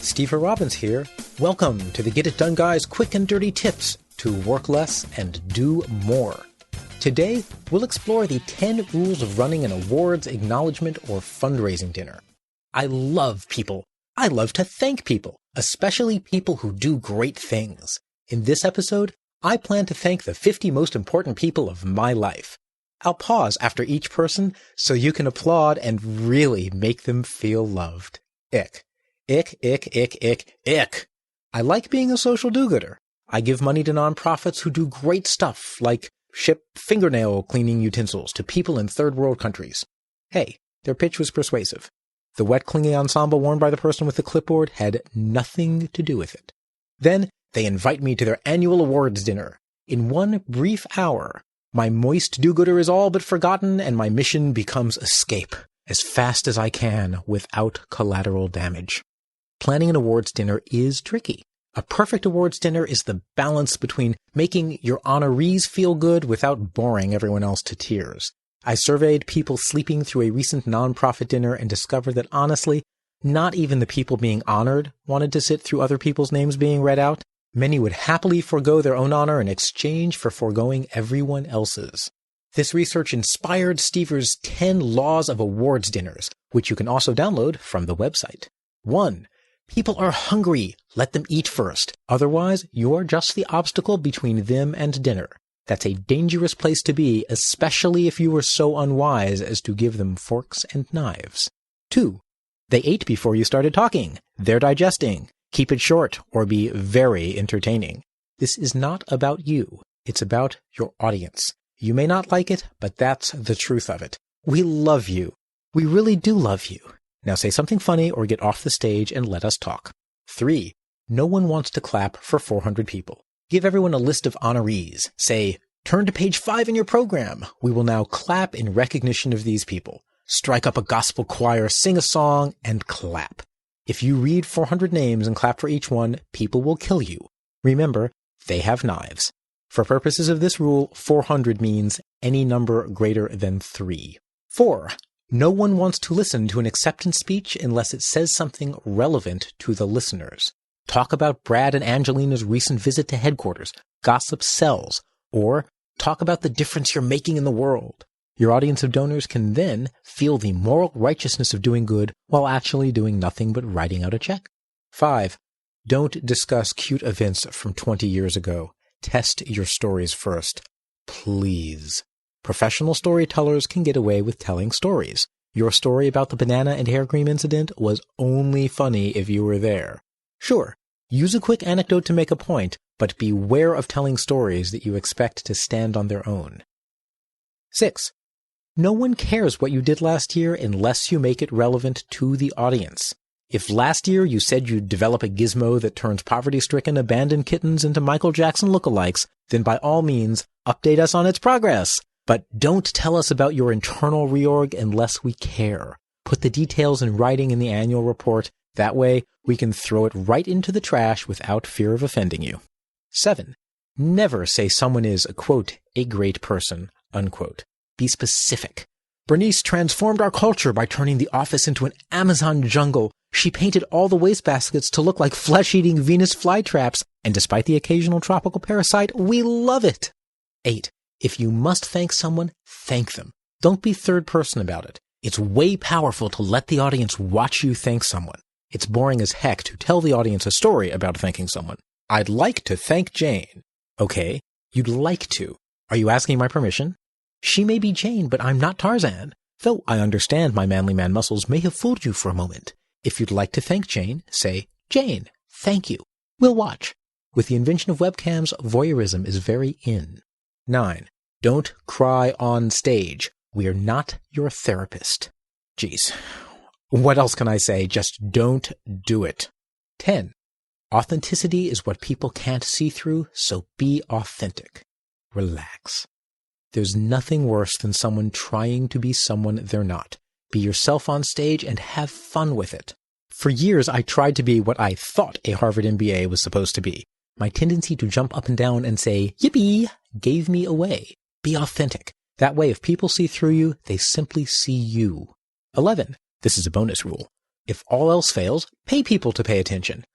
Steve Robbins here. Welcome to the Get It Done Guys quick and dirty tips to work less and do more. Today, we'll explore the 10 rules of running an awards, acknowledgement, or fundraising dinner. I love people. I love to thank people, especially people who do great things. In this episode, I plan to thank the 50 most important people of my life. I'll pause after each person so you can applaud and really make them feel loved. Ick. Ick, ick, ick, ick, ick. I like being a social do-gooder. I give money to nonprofits who do great stuff, like ship fingernail cleaning utensils to people in third world countries. Hey, their pitch was persuasive. The wet clinging ensemble worn by the person with the clipboard had nothing to do with it. Then they invite me to their annual awards dinner. In 1 brief hour, my moist do-gooder is all but forgotten and my mission becomes escape as fast as I can without collateral damage. Planning an awards dinner is tricky. A perfect awards dinner is the balance between making your honorees feel good without boring everyone else to tears. I surveyed people sleeping through a recent nonprofit dinner and discovered that honestly, not even the people being honored wanted to sit through other people's names being read out. Many would happily forego their own honor in exchange for foregoing everyone else's. This research inspired Stever's 10 Laws of Awards Dinners, which you can also download from the website. 1. People are hungry. Let them eat first. Otherwise, you're just the obstacle between them and dinner. That's a dangerous place to be, especially if you were so unwise as to give them forks and knives. 2. They ate before you started talking. They're digesting. Keep it short or be very entertaining. This is not about you. It's about your audience. You may not like it, but that's the truth of it. We love you. We really do love you. Now say something funny or get off the stage and let us talk. 3. No one wants to clap for 400 people. Give everyone a list of honorees. Say, turn to page 5 in your program. We will now clap in recognition of these people. Strike up a gospel choir, sing a song, and clap. If you read 400 names and clap for each one, people will kill you. Remember, they have knives. For purposes of this rule, 400 means any number greater than 3. 4. No one wants to listen to an acceptance speech unless it says something relevant to the listeners. Talk about Brad and Angelina's recent visit to headquarters. Gossip sells. Or talk about the difference you're making in the world. Your audience of donors can then feel the moral righteousness of doing good while actually doing nothing but writing out a check. 5. Don't discuss cute events from 20 years ago. Test your stories first. Please. Professional storytellers can get away with telling stories. Your story about the banana and hair cream incident was only funny if you were there. Sure, use a quick anecdote to make a point, but beware of telling stories that you expect to stand on their own. 6. No one cares what you did last year unless you make it relevant to the audience. If last year you said you'd develop a gizmo that turns poverty-stricken abandoned kittens into Michael Jackson lookalikes, then by all means, update us on its progress. But don't tell us about your internal reorg unless we care. Put the details in writing in the annual report. That way, we can throw it right into the trash without fear of offending you. 7. Never say someone is, quote, a great person, unquote. Be specific. Bernice transformed our culture by turning the office into an Amazon jungle. She painted all the wastebaskets to look like flesh-eating Venus flytraps, and despite the occasional tropical parasite, we love it. 8. If you must thank someone, thank them. Don't be third person about it. It's way powerful to let the audience watch you thank someone. It's boring as heck to tell the audience a story about thanking someone. I'd like to thank Jane. Okay, you'd like to. Are you asking my permission? She may be Jane, but I'm not Tarzan. Though I understand my manly man muscles may have fooled you for a moment. If you'd like to thank Jane, say, Jane, thank you. We'll watch. With the invention of webcams, voyeurism is very in. 9. Don't cry on stage. We're not your therapist. Jeez. What else can I say? Just don't do it. 10. Authenticity is what people can't see through, so be authentic. Relax. There's nothing worse than someone trying to be someone they're not. Be yourself on stage and have fun with it. For years, I tried to be what I thought a Harvard MBA was supposed to be. My tendency to jump up and down and say, yippee, gave me away. Be authentic. That way, if people see through you, they simply see you. 11. This is a bonus rule. If all else fails, pay people to pay attention.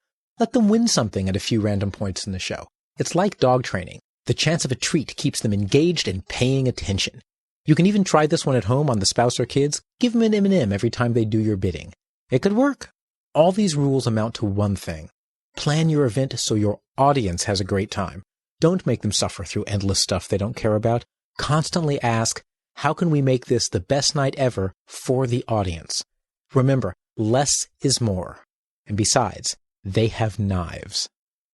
Let them win something at a few random points in the show. It's like dog training. The chance of a treat keeps them engaged and paying attention. You can even try this one at home on the spouse or kids. Give them an M&M every time they do your bidding. It could work. All these rules amount to one thing. Plan your event so your audience has a great time. Don't make them suffer through endless stuff they don't care about. Constantly ask, how can we make this the best night ever for the audience? Remember, less is more. And besides, they have knives.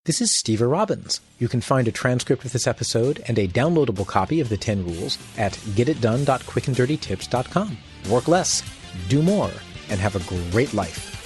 This is Steve Robbins. You can find a transcript of this episode and a downloadable copy of the 10 rules at getitdone.quickanddirtytips.com. Work less, do more, and have a great life.